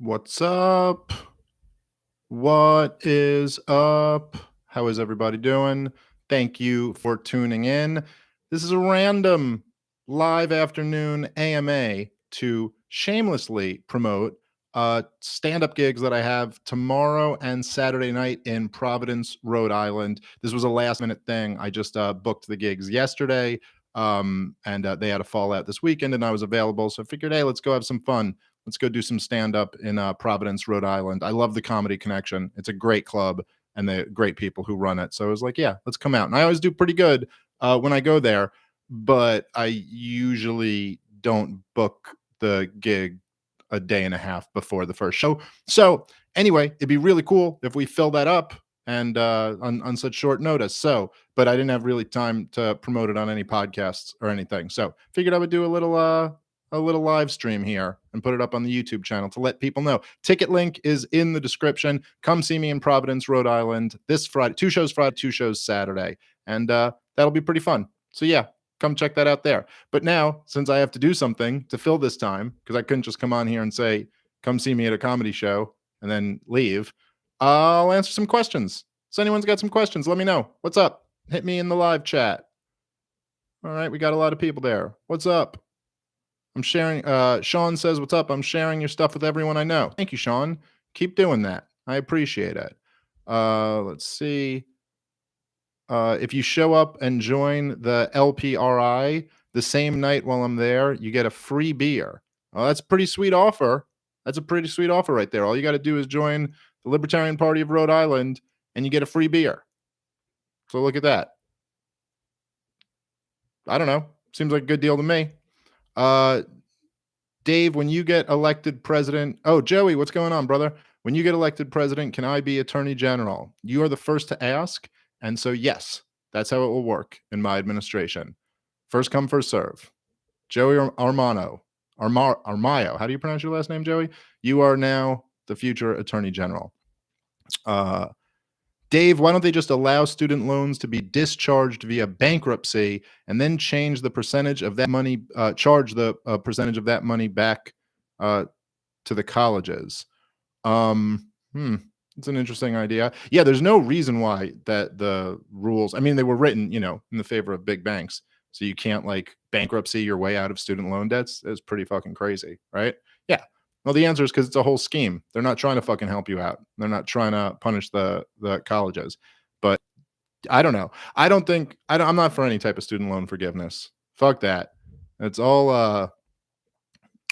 What's up? What is up? How is everybody doing? Thank you for tuning in. This is a random live afternoon AMA to shamelessly promote stand-up gigs that I have tomorrow and Saturday night in Providence, Rhode Island. This was a last-minute thing. I just booked the gigs yesterday, and they had a fallout this weekend, and I was available, so I figured, hey, let's go have some fun. Let's go do some stand-up in Providence, Rhode Island. I love the Comedy Connection. It's a great club and the great people who run it. So I was like, yeah, let's come out. And I always do pretty good when I go there, but I usually don't book the gig a day and a half before the first show. So anyway, it'd be really cool if we fill that up and on such short notice. So, but I didn't have really time to promote it on any podcasts or anything. So figured I would do a little live stream here and put it up on the YouTube channel to let people know. Ticket link is in the description. Come see me in Providence, Rhode Island this Friday. 2 shows Friday, 2 shows Saturday. And that'll be pretty fun. So yeah, come check that out there. But now, since I have to do something to fill this time, because I couldn't just come on here and say, come see me at a comedy show and then leave, I'll answer some questions. So anyone's got some questions, let me know. What's up? Hit me in the live chat. All right, we got a lot of people there. What's up? I'm sharing. Sean says, what's up? I'm sharing your stuff with everyone I know. Thank you, Sean. Keep doing that. I appreciate it. Let's see. If you show up and join the LPRI the same night while I'm there, you get a free beer. Oh, that's a pretty sweet offer. That's a pretty sweet offer right there. All you got to do is join the Libertarian Party of Rhode Island and you get a free beer. So look at that. I don't know. Seems like a good deal to me. Dave, when you get elected president, oh, Joey, what's going on, brother? When you get elected president, can I be attorney general? You are the first to ask. And so, yes, that's how it will work in my administration. First come, first serve. Joey Armaio. How do you pronounce your last name, Joey? You are now the future attorney general. Dave, why don't they just allow student loans to be discharged via bankruptcy and then change the percentage of that money, charge the percentage of that money back to the colleges? It's an interesting idea. Yeah, there's no reason why that the rules, I mean, they were written, in the favor of big banks. So you can't like bankruptcy your way out of student loan debts. It's pretty fucking crazy, right? Yeah. Well, the answer is because it's a whole scheme. They're not trying to fucking help you out. They're not trying to punish the colleges. But I don't know. I'm not for any type of student loan forgiveness. Fuck that. It's all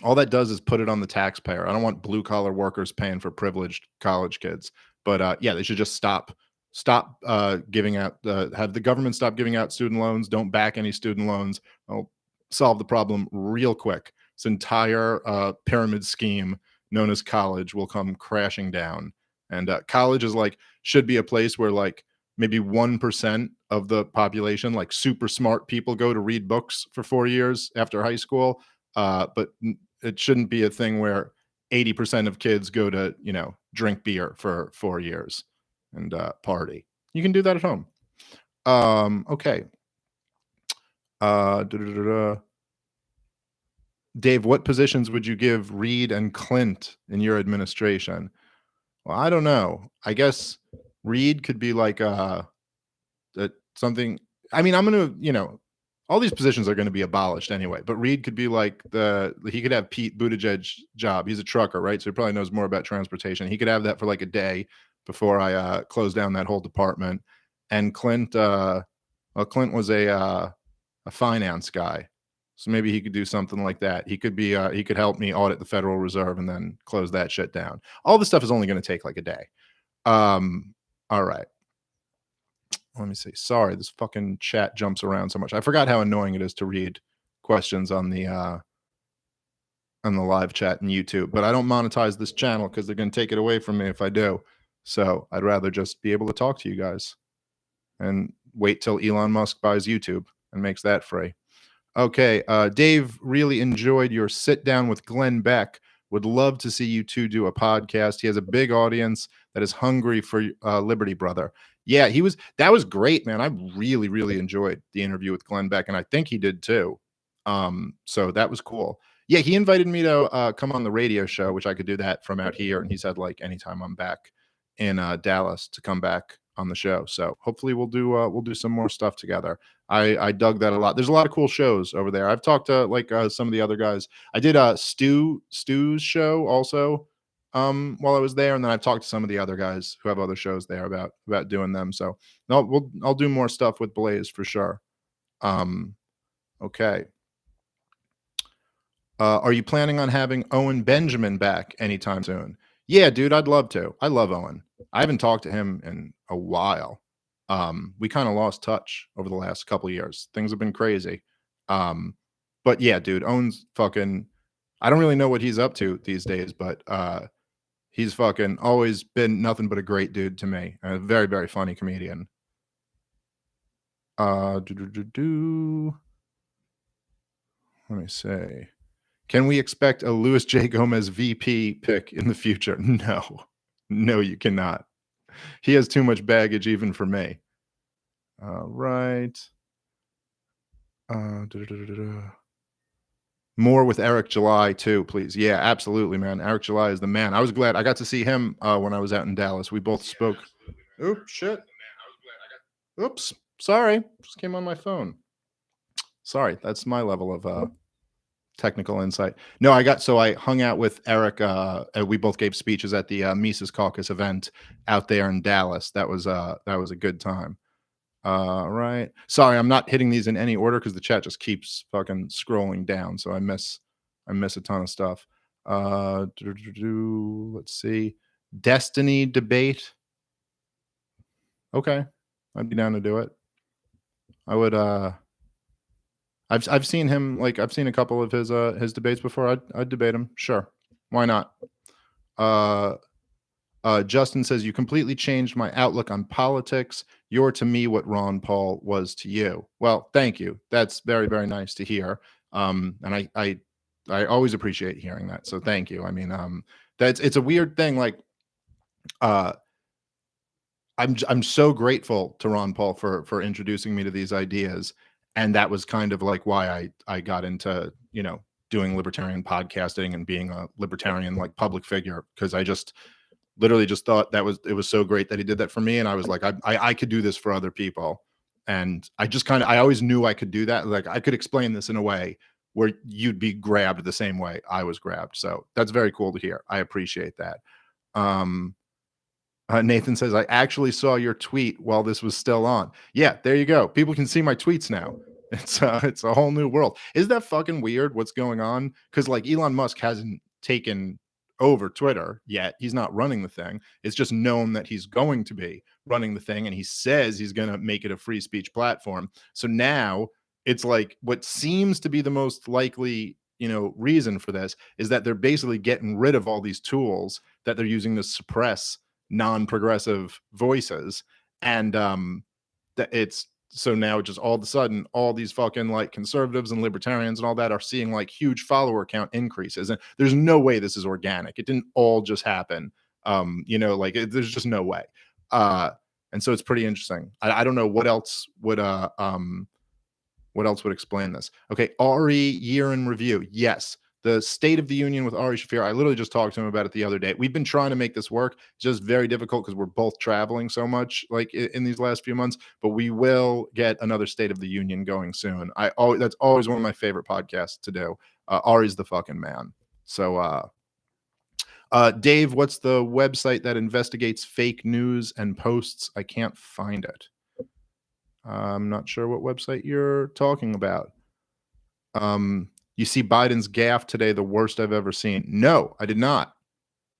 that does is put it on the taxpayer. I don't want blue collar workers paying for privileged college kids. But yeah, they should just stop giving out, have the government stop giving out student loans. Don't back any student loans. I'll solve the problem real quick. This entire pyramid scheme known as college will come crashing down. And college is should be a place where maybe 1% of the population, like super smart people, go to read books for 4 years after high school. But it shouldn't be a thing where 80% of kids go to, drink beer for 4 years and party. You can do that at home. Okay. Dave, what positions would you give Reed and Clint in your administration? Well, I don't know. I guess Reed could be something. I mean, I'm going to, all these positions are going to be abolished anyway, but Reed could be he could have Pete Buttigieg's job. He's a trucker, right? So he probably knows more about transportation. He could have that for a day before I close down that whole department. And Clint was a finance guy. So maybe he could do something like that. He could help me audit the Federal Reserve and then close that shit down. All this stuff is only going to take a day. All right. Let me see. Sorry, this fucking chat jumps around so much. I forgot how annoying it is to read questions on the live chat in YouTube, but I don't monetize this channel because they're going to take it away from me if I do. So I'd rather just be able to talk to you guys and wait till Elon Musk buys YouTube and makes that free. Okay, Dave really enjoyed your sit down with Glenn Beck. Would love to see you two do a podcast. He has a big audience that is hungry for Liberty Brother. Yeah, that was great, man. I really, really enjoyed the interview with Glenn Beck, and I think he did too. So that was cool. Yeah, he invited me to come on the radio show, which I could do that from out here. And he said like anytime I'm back in Dallas to come back on the show. So hopefully we'll do some more stuff together. I dug that a lot. There's a lot of cool shows over there. I've talked to like some of the other guys. I did Stu's show also while I was there, and then I've talked to some of the other guys who have other shows there about doing them. So no, I'll do more stuff with Blaze for sure. Okay. Are you planning on having Owen Benjamin back anytime soon? Yeah, dude, I'd love to. I love Owen. I haven't talked to him in a while. We kind of lost touch over the last couple of years. Things have been crazy. But yeah, dude, Owen's fucking. I don't really know what he's up to these days, but he's fucking always been nothing but a great dude to me. A very, very funny comedian. Let me say. Can we expect a Luis J. Gomez VP pick in the future? No, you cannot. He has too much baggage even for me. Right. More with Eric July too, please. Yeah, absolutely, man. Eric July is the man. I was glad I got to see him when I was out in Dallas. We both spoke. Oops, shit. Oops, sorry. Just came on my phone. Sorry, that's my level of technical insight. No, I hung out with Eric. We both gave speeches at the Mises Caucus event out there in Dallas. That was a good time. Right. Sorry, I'm not hitting these in any order because the chat just keeps fucking scrolling down. So I miss a ton of stuff. Let's see. Destiny debate. Okay. I'd be down to do it. I would I've seen him, like I've seen a couple of his debates before. I'd debate him. Sure. Why not? Justin says, you completely changed my outlook on politics. You're to me what Ron Paul was to you. Well, thank you. That's very, very nice to hear. And I always appreciate hearing that. So thank you. I mean, it's a weird thing. Like, I'm so grateful to Ron Paul for introducing me to these ideas. And that was kind of like why I got into, doing libertarian podcasting and being a libertarian, like, public figure. Cause I just literally just thought it was so great that he did that for me. And I was like, I could do this for other people. And I always knew I could do that. Like, I could explain this in a way where you'd be grabbed the same way I was grabbed. So that's very cool to hear. I appreciate that. Nathan says, I actually saw your tweet while this was still on. Yeah, there you go. People can see my tweets now. It's a whole new world. Is that fucking weird what's going on? Because like Elon Musk hasn't taken over Twitter yet. He's not running the thing. It's just known that he's going to be running the thing. And he says he's going to make it a free speech platform. So now it's like what seems to be the most likely, reason for this is that they're basically getting rid of all these tools that they're using to suppress non-progressive voices. And that it's so now just all of a sudden all these fucking like conservatives and libertarians and all that are seeing like huge follower count increases, and there's no way this is organic. It didn't all just happen. There's just no way. And so it's pretty interesting. I don't know what else would explain this. Okay, Ari year in review. Yes, the State of the Union with Ari Shaffir. I literally just talked to him about it the other day. We've been trying to make this work. It's just very difficult because we're both traveling so much like in these last few months, but we will get another State of the Union going soon. That's always one of my favorite podcasts to do. Ari's the fucking man. So Dave, what's the website that investigates fake news and posts? I can't find it. I'm not sure what website you're talking about. You see Biden's gaffe today, the worst I've ever seen. No, I did not.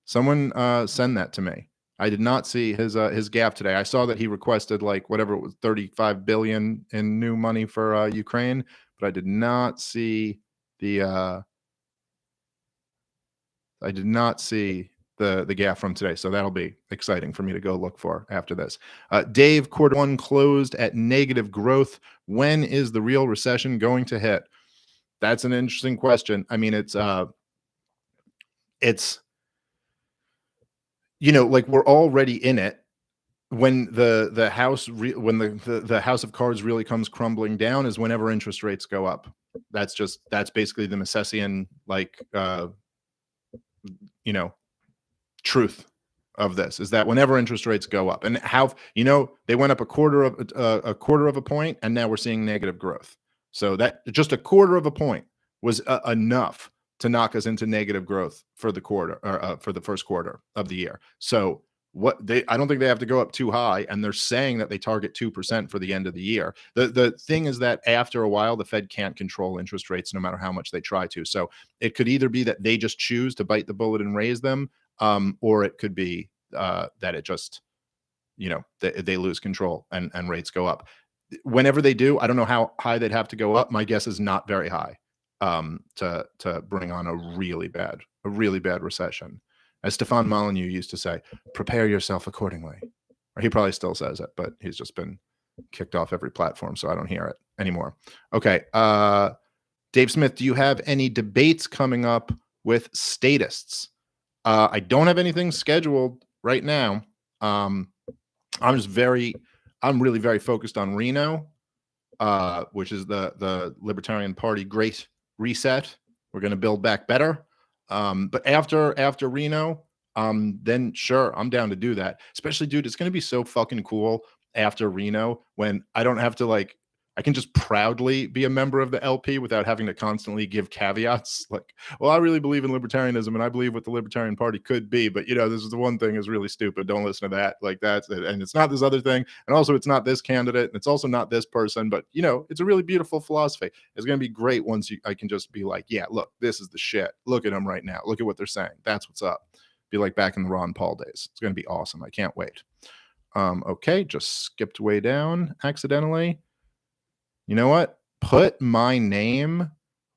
Someone send that to me. I did not see his gaffe today. I saw that he requested like whatever it was, 35 billion in new money for Ukraine, but I did not see the gaffe from today. So that'll be exciting for me to go look for after this. Dave, quarter one closed at negative growth. When is the real recession going to hit? That's an interesting question. I mean, it's like we're already in it. When the house of cards really comes crumbling down is whenever interest rates go up. That's basically the Misesian, like, you know, truth of this, is that whenever interest rates go up, and how, they went up a quarter of a point, and now we're seeing negative growth. So that just a quarter of a point was enough to knock us into negative growth for the quarter, or for the first quarter of the year. So I don't think they have to go up too high, and they're saying that they target 2% for the end of the year. The thing is that after a while, the Fed can't control interest rates no matter how much they try to. So it could either be that they just choose to bite the bullet and raise them, or it could be that it just, they lose control, and rates go up. Whenever they do, I don't know how high they'd have to go up. My guess is not very high, to bring on a really bad recession. As Stefan Molyneux used to say, prepare yourself accordingly. Or he probably still says it, but he's just been kicked off every platform, so I don't hear it anymore. Okay. Dave Smith, do you have any debates coming up with statists? I don't have anything scheduled right now. I'm really very focused on Reno, which is the Libertarian Party Great Reset. We're going to build back better. But after Reno, then sure, I'm down to do that. Especially, dude, it's going to be so fucking cool after Reno when I don't have to, I can just proudly be a member of the LP without having to constantly give caveats. Like, well, I really believe in libertarianism and I believe what the Libertarian Party could be, but this is the one thing is really stupid. Don't listen to that. Like, that's it. And it's not this other thing. And also it's not this candidate. And it's also not this person, but it's a really beautiful philosophy. It's going to be great once I can just be like, yeah, look, this is the shit. Look at them right now. Look at what they're saying. That's what's up. Be like back in the Ron Paul days. It's going to be awesome. I can't wait. Okay. Just skipped way down accidentally. You know what? Put my name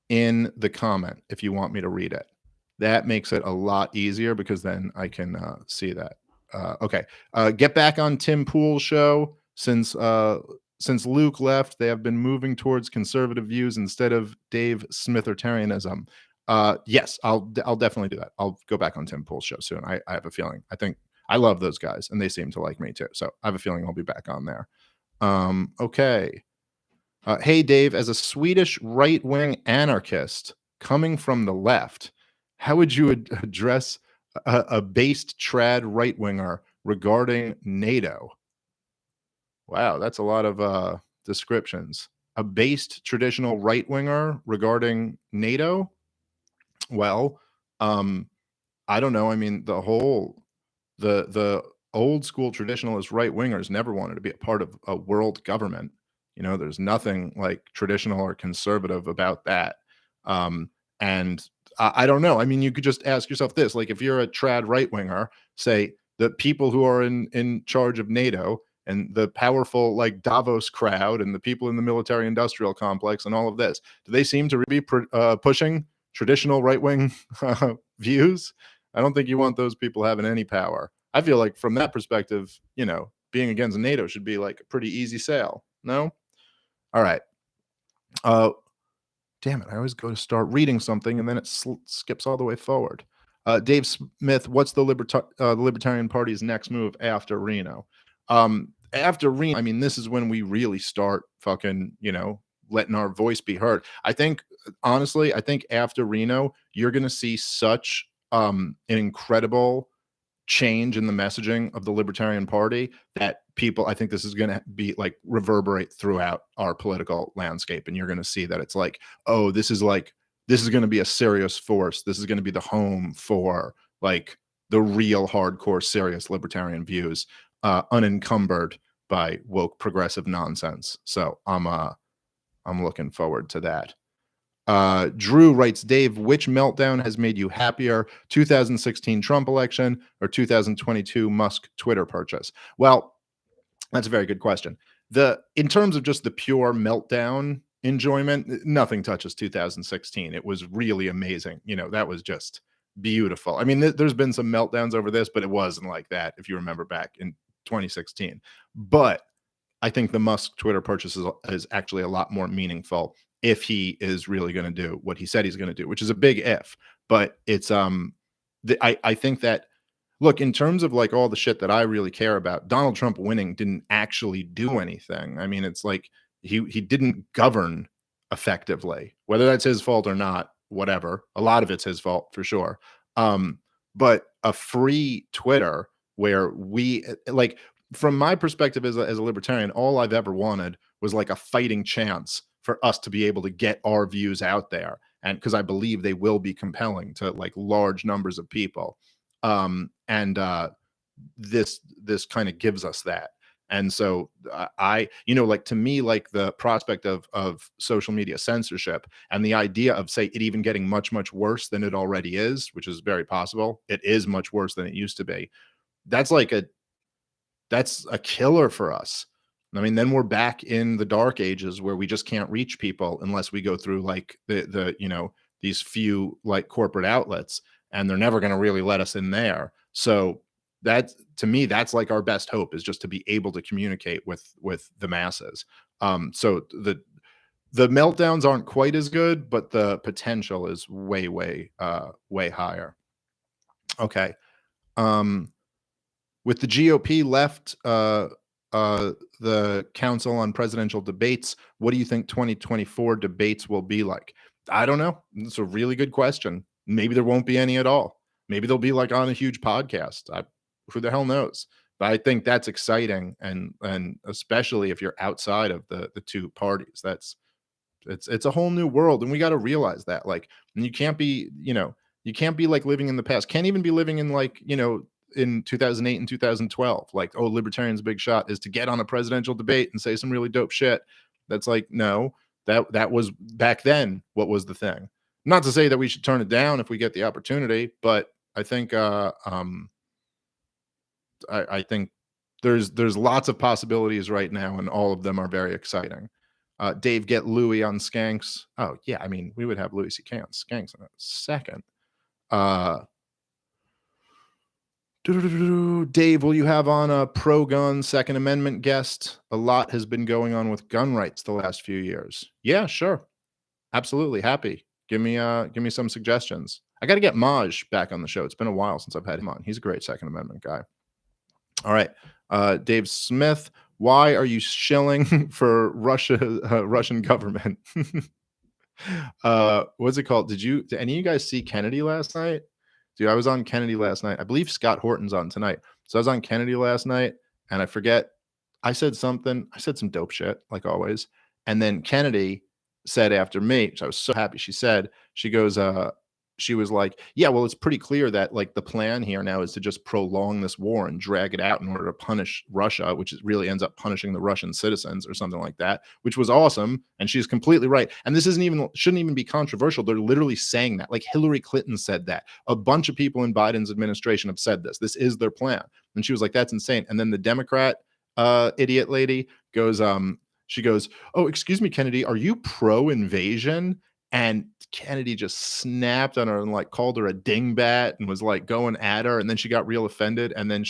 in the comment if you want me to read it. That makes it a lot easier because then I can see that. Okay. Get back on Tim Pool's show. Since Luke left, they have been moving towards conservative views instead of Dave Smithertarianism. Yes, I'll definitely do that. I'll go back on Tim Pool's show soon. I have a feeling. I think I love those guys, and they seem to like me too. So I have a feeling I'll be back on there. Okay. Hey, Dave, as a Swedish right-wing anarchist coming from the left, how would you address a based trad right-winger regarding NATO? Wow, that's a lot of descriptions. A based traditional right-winger regarding NATO? Well, I don't know. I mean, the old school traditionalist right-wingers never wanted to be a part of a world government. There's nothing like traditional or conservative about that. And I don't know. I mean, you could just ask yourself this, like, if you're a trad right winger, say the people who are in charge of NATO and the powerful, like, Davos crowd and the people in the military industrial complex and all of this, do they seem to be pushing traditional right wing views? I don't think you want those people having any power. I feel like from that perspective, being against NATO should be like a pretty easy sale. No? All right. Damn it. I always go to start reading something and then it skips all the way forward. Dave Smith, what's the Libertarian Party's next move after Reno? After Reno, I mean, this is when we really start fucking, letting our voice be heard. Honestly, I think after Reno, you're going to see such an incredible change in the messaging of the Libertarian Party that I think this is going to be like reverberate throughout our political landscape. And you're going to see that it's like, oh, this is going to be a serious force. This is going to be the home for like the real hardcore, serious libertarian views, unencumbered by woke progressive nonsense. So I'm looking forward to that. Drew writes, Dave, which meltdown has made you happier, 2016 Trump election or 2022 Musk Twitter purchase? Well, that's a very good question. In terms of just the pure meltdown enjoyment, nothing touches 2016. It was really amazing. That was just beautiful. I mean, there's been some meltdowns over this, but it wasn't like that, if you remember back in 2016. But I think the Musk Twitter purchase is actually a lot more meaningful if he is really going to do what he said he's going to do, which is a big if. But it's I think that, look, in terms of like all the shit that I really care about, Donald Trump winning didn't actually do anything. I mean, it's like he didn't govern effectively. Whether that's his fault or not, whatever. A lot of it's his fault for sure. Um, but a free Twitter where like, from my perspective as a libertarian, all I've ever wanted was like a fighting chance for us to be able to get our views out there. And because I believe they will be compelling to like large numbers of people. And this kind of gives us that. And so like, to me, like, the prospect of social media censorship and the idea of, say, it even getting much, much worse than it already is, which is very possible. It is much worse than it used to be. That's like that's a killer for us. I mean, then we're back in the dark ages where we just can't reach people unless we go through like these few like corporate outlets, and they're never going to really let us in there. So that, to me, that's like our best hope, is just to be able to communicate with the masses. So the meltdowns aren't quite as good, but the potential is way higher. Okay. Um, with the GOP left the Council on Presidential Debates, what do you think 2024 debates will be like? I don't know. It's a really good question. Maybe there won't be any at all. Maybe they'll be like on a huge podcast. Who the hell knows? But I think that's exciting, and especially if you're outside of the two parties, it's a whole new world, and we got to realize that. Like, and you can't be like living in the past. Can't even be living in like in 2008 and 2012. Like, oh, libertarians' big shot is to get on a presidential debate and say some really dope shit. That's like, no, that was back then. What was the thing? Not to say that we should turn it down if we get the opportunity, but I think I think there's lots of possibilities right now, and all of them are very exciting. Dave, get Louis on Skanks. Oh yeah, I mean, we would have Louis C.K. on Skanks in a second. Dave, will you have on a pro-gun Second Amendment guest? A lot has been going on with gun rights the last few years. Yeah, sure, absolutely, happy. Give me some suggestions. I got to get Maj back on the show. It's been a while since I've had him on. He's a great Second Amendment guy. All right, Dave Smith, why are you shilling for Russian government? What's it called? Did any of you guys see Kennedy last night? Dude, I was on Kennedy last night. I believe Scott Horton's on tonight. So I was on Kennedy last night, and I forget, I said some dope shit, like always. And then Kennedy said after me, which I was so happy she said, she was like, yeah, well, it's pretty clear that like the plan here now is to just prolong this war and drag it out in order to punish Russia, which really ends up punishing the Russian citizens or something like that, which was awesome. And she's completely right. And this shouldn't even be controversial. They're literally saying that. Like, Hillary Clinton said that. A bunch of people in Biden's administration have said this. This is their plan. And she was like, that's insane. And then the Democrat idiot lady goes, she goes, oh, excuse me, Kennedy, are you pro-invasion? And Kennedy just snapped on her and like called her a dingbat and was like going at her. And then she got real offended. And then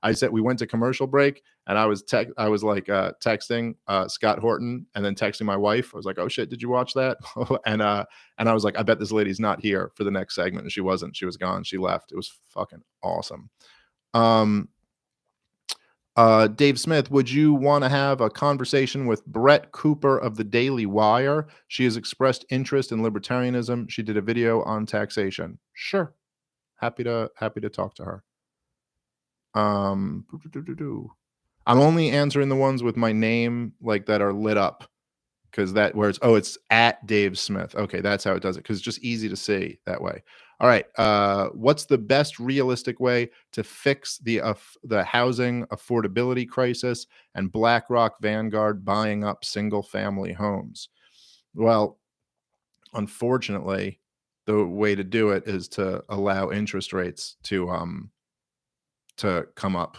I said, we went to commercial break, and I was texting Scott Horton, and then texting my wife. I was like, oh shit, did you watch that? and I was like, I bet this lady's not here for the next segment. And she wasn't. She was gone. She left. It was fucking awesome. Dave Smith, would you want to have a conversation with Brett Cooper of the Daily Wire? She has expressed interest in libertarianism. She did a video on taxation. Sure. Happy to talk to her. I'm only answering the ones with my name like that are lit up, because it's at Dave Smith. Okay, that's how it does it, because it's just easy to see that way. All right. What's the best realistic way to fix the housing affordability crisis and Blackrock Vanguard buying up single family homes? Well, unfortunately, the way to do it is to allow interest rates to come up,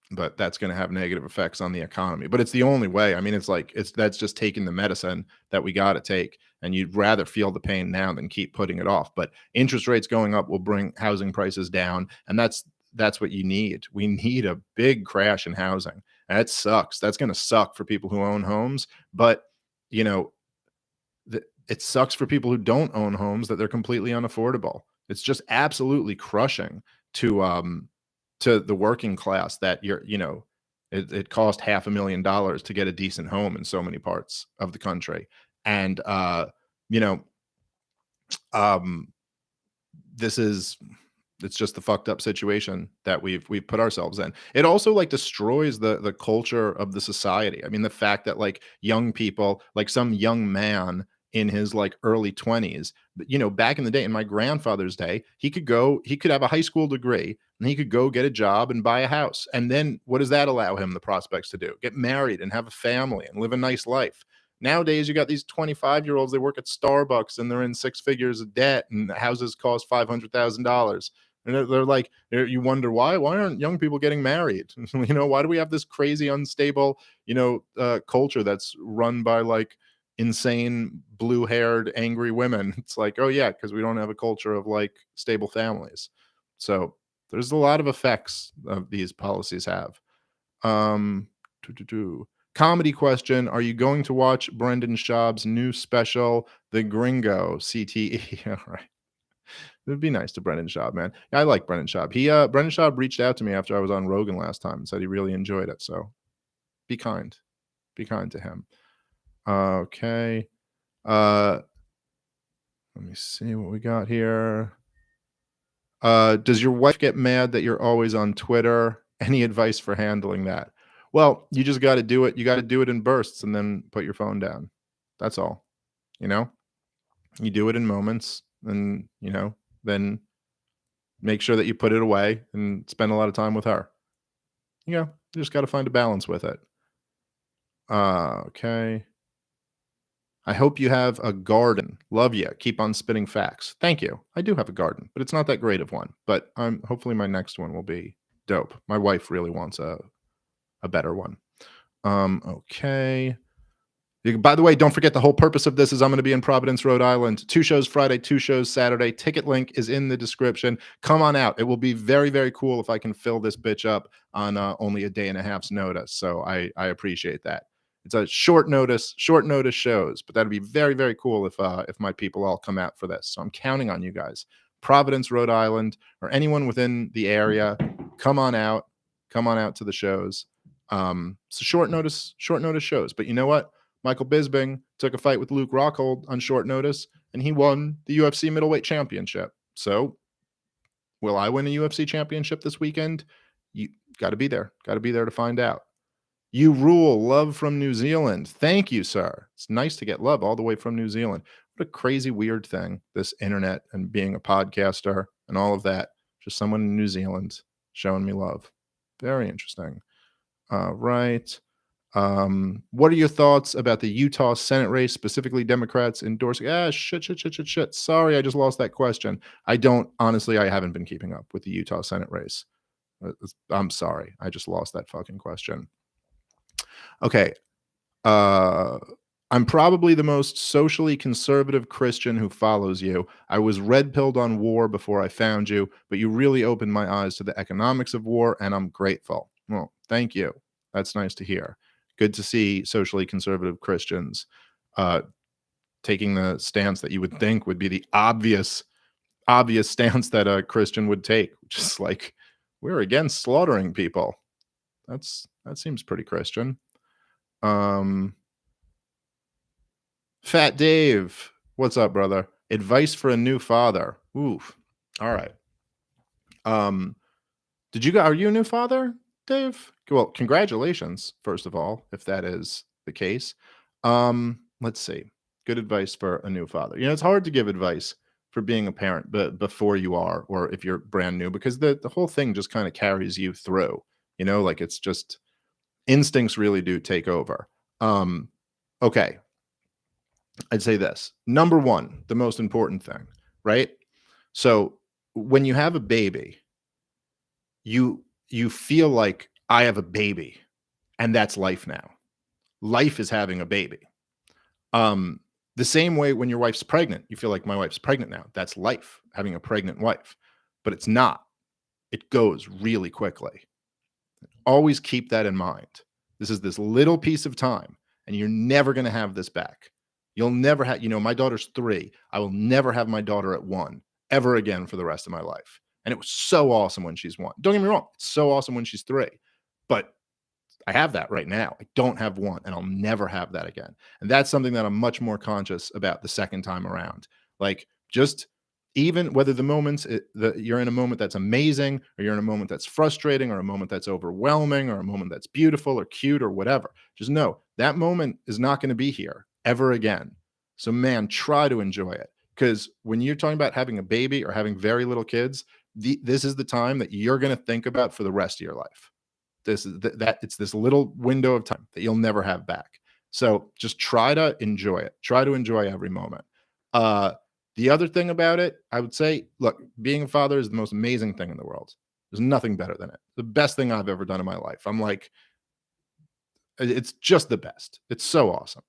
but that's going to have negative effects on the economy. But it's the only way. I mean, that's just taking the medicine that we got to take, and you'd rather feel the pain now than keep putting it off. But interest rates going up will bring housing prices down, and that's what you need. We need a big crash in housing. And that sucks. That's going to suck for people who own homes, but it sucks for people who don't own homes, that they're completely unaffordable. It's just absolutely crushing to the working class that it cost $500,000 to get a decent home in so many parts of the country. And you know, um, this is it's just the fucked up situation that we've put ourselves in. It also like destroys the culture of the society. I mean, the fact that like young people, like some young man in his like early 20s, back in the day, in my grandfather's day, he could have a high school degree and he could go get a job and buy a house. And then what does that allow him the prospects to do? Get married and have a family and live a nice life. Nowadays, you got these 25-year-olds, they work at Starbucks and they're in six figures of debt and the houses cost $500,000. And they're like, you wonder why aren't young people getting married? Why do we have this crazy, unstable, culture that's run by like insane, blue-haired, angry women? It's like, oh yeah, because we don't have a culture of like stable families. So there's a lot of effects of these policies have. Um, Comedy question: are you going to watch Brendan Schaub's new special, The Gringo? CTE. All right. It would be nice to Brendan Schaub, man. Yeah, I like Brendan Schaub. Brendan Schaub reached out to me after I was on Rogan last time and said he really enjoyed it. So be kind. Be kind to him. Okay. Let me see what we got here. Does your wife get mad that you're always on Twitter? Any advice for handling that? Well, you just got to do it. You got to do it in bursts and then put your phone down. That's all. You do it in moments and, then make sure that you put it away and spend a lot of time with her. You just got to find a balance with it. Okay. I hope you have a garden. Love you. Keep on spitting facts. Thank you. I do have a garden, but it's not that great of one. But hopefully my next one will be dope. My wife really wants a better one. Okay. By the way, don't forget the whole purpose of this is I'm going to be in Providence, Rhode Island. 2 shows Friday, 2 shows Saturday. Ticket link is in the description. Come on out. It will be very, very cool if I can fill this bitch up on only a day and a half's notice. So I appreciate that. It's a short notice shows, but that'd be very, very cool if my people all come out for this. So I'm counting on you guys. Providence, Rhode Island, or anyone within the area, come on out to the shows. So short notice shows. But you know what? Michael Bisping took a fight with Luke Rockhold on short notice, and he won the UFC middleweight championship. So will I win a UFC championship this weekend? You got to be there. Got to be there to find out. You rule. Love from New Zealand. Thank you, sir. It's nice to get love all the way from New Zealand. What a crazy, weird thing, this internet and being a podcaster and all of that. Just someone in New Zealand showing me love. Very interesting. Right. What are your thoughts about the Utah Senate race, specifically Democrats endorsing? Shit. Sorry, I just lost that question. I haven't been keeping up with the Utah Senate race. I'm sorry. I just lost that fucking question. Okay. I'm probably the most socially conservative Christian who follows you. I was red-pilled on war before I found you, but you really opened my eyes to the economics of war, and I'm grateful. Well, thank you. That's nice to hear. Good to see socially conservative Christians taking the stance that you would think would be the obvious stance that a Christian would take, which is like, we're against slaughtering people. That seems pretty Christian. Fat Dave, what's up, brother? Advice for a new father. Oof. All right. Are you a new father, Dave? Well, congratulations, first of all, if that is the case. Let's see. Good advice for a new father. It's hard to give advice for being a parent, but before you are, or if you're brand new, because the whole thing just kind of carries you through. Like it's just instincts really do take over. Okay. I'd say this. Number one, the most important thing, right? So when you have a baby, you feel like I have a baby and that's life now. Life is having a baby. The same way when your wife's pregnant, you feel like my wife's pregnant now. That's life, having a pregnant wife. But it's not. It goes really quickly. Always keep that in mind. This is this little piece of time, and you're never going to have this back. You'll never have, my daughter's 3. I will never have my daughter at 1 ever again for the rest of my life. And it was so awesome when she's 1. Don't get me wrong. It's so awesome when she's 3. But I have that right now. I don't have one, and I'll never have that again. And that's something that I'm much more conscious about the second time around. Like, just even whether you're in a moment that's amazing, or you're in a moment that's frustrating, or a moment that's overwhelming, or a moment that's beautiful or cute or whatever, just know that moment is not going to be here ever again. So, man, try to enjoy it. Because when you're talking about having a baby or having very little kids, this is the time that you're going to think about for the rest of your life. This is that it's this little window of time that you'll never have back. So just try to enjoy it. Try to enjoy every moment. Uh, the other thing about it, I would say, look, being a father is the most amazing thing in the world. There's nothing better than it. The best thing I've ever done in my life. I'm like, it's just the best. It's so awesome.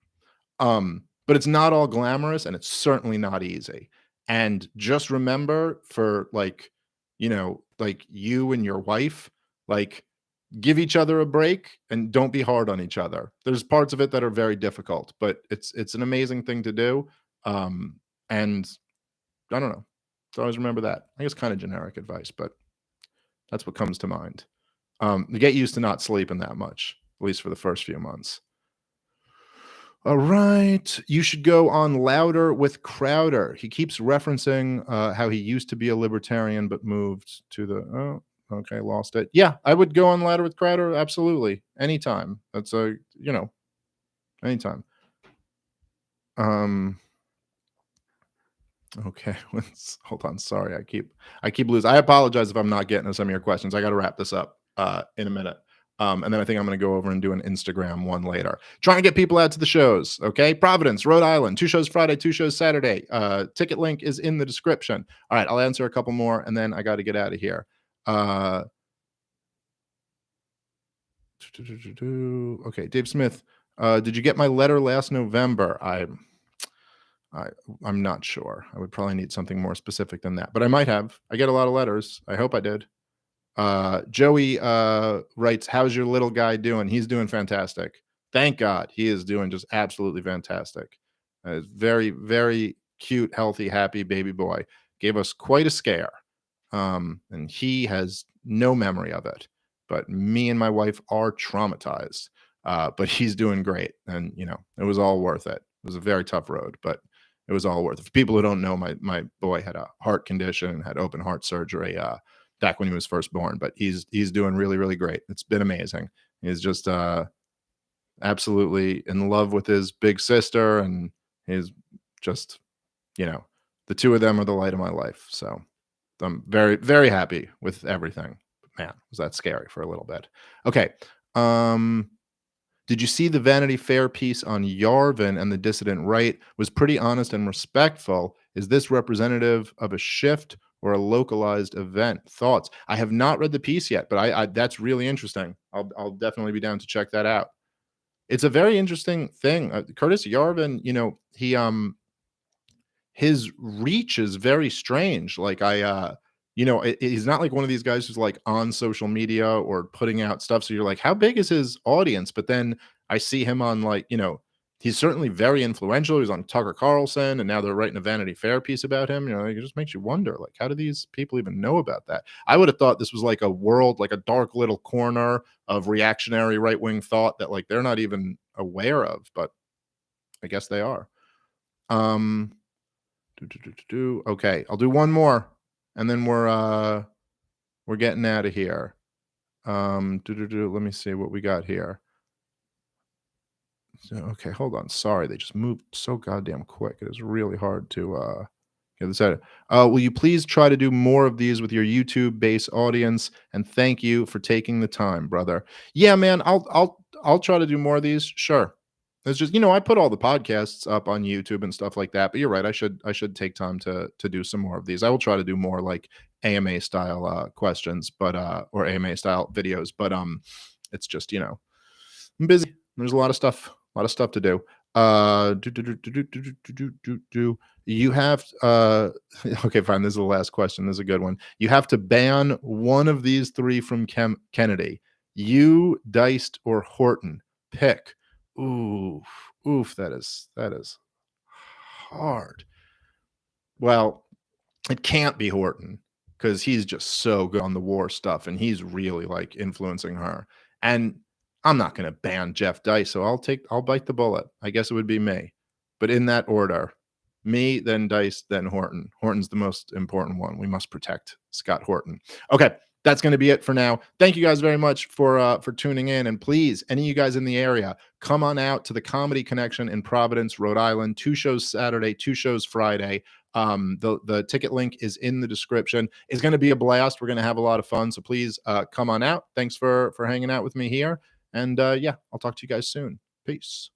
But it's not all glamorous, and it's certainly not easy. And just remember, for like, like you and your wife, like, give each other a break and don't be hard on each other. There's parts of it that are very difficult, but it's an amazing thing to do. And I don't know. So always remember that. I guess kind of generic advice, but that's what comes to mind. You get used to not sleeping that much, at least for the first few months. All right. You should go on Louder with Crowder. He keeps referencing how he used to be a libertarian but moved to the. Oh, okay, lost it. Yeah, I would go on Louder with Crowder. Absolutely. Anytime. That's anytime. Okay, hold on. Sorry, I keep losing. I apologize if I'm not getting to some of your questions. I got to wrap this up in a minute. And then I think I'm going to go over and do an Instagram one later. Trying to get people out to the shows. Okay, Providence, Rhode Island, 2 shows Friday, 2 shows Saturday. Ticket link is in the description. All right, I'll answer a couple more, and then I got to get out of here. Okay, Dave Smith. Did you get my letter last November? I'm not sure. I would probably need something more specific than that, but I might have. I get a lot of letters. I hope I did. Joey writes, "How's your little guy doing?" He's doing fantastic. Thank God, he is doing just absolutely fantastic. Very, very cute, healthy, happy baby boy. Gave us quite a scare, and he has no memory of it. But me and my wife are traumatized. But he's doing great, and it was all worth it. It was a very tough road, but it was all worth it. For people who don't know, my boy had a heart condition and had open heart surgery back when he was first born, but he's doing really, really great. It's been amazing. He's just absolutely in love with his big sister, and he's just, the two of them are the light of my life. So I'm very, very happy with everything. Man, was that scary for a little bit. Okay. Did you see the Vanity Fair piece on Yarvin and the dissident right? Was pretty honest and respectful. Is this representative of a shift or a localized event? Thoughts? I have not read the piece yet, but I that's really interesting. I'll definitely be down to check that out. It's a very interesting thing. Curtis Yarvin, his reach is very strange. Like he's not like one of these guys who's like on social media or putting out stuff. So you're like, how big is his audience? But then I see him on he's certainly very influential. He's on Tucker Carlson, and now they're writing a Vanity Fair piece about him. It just makes you wonder, like, how do these people even know about that? I would have thought this was like a world, like a dark little corner of reactionary right-wing thought that like they're not even aware of, but I guess they are. Okay, I'll do one more, and then we're getting out of here. Let me see what we got here. So, okay, hold on. Sorry, they just moved so goddamn quick. It is really hard to get this out. Will you please try to do more of these with your YouTube-based audience? And thank you for taking the time, brother. Yeah, man, I'll try to do more of these. Sure. It's just, I put all the podcasts up on YouTube and stuff like that. But you're right. I should take time to do some more of these. I will try to do more like AMA style questions, but or AMA style videos. But it's just, I'm busy. There's a lot of stuff to do. You have okay, fine. This is the last question. This is a good one. You have to ban one of these three from Kennedy. You, Deist, or Horton. Pick. Oof. That is hard. Well, it can't be Horton because he's just so good on the war stuff, and he's really like influencing her. And I'm not going to ban Jeff Dice, so I'll bite the bullet. I guess it would be me, but in that order: me, then Dice, then Horton. Horton's the most important one. We must protect Scott Horton. Okay, that's going to be it for now. Thank you guys very much for tuning in, and please, any of you guys in the area, come on out to the Comedy Connection in Providence, Rhode Island. 2 shows Saturday, 2 shows Friday. The ticket link is in the description. It's going to be a blast. We're going to have a lot of fun, so please come on out. Thanks for hanging out with me here, and yeah, I'll talk to you guys soon. Peace.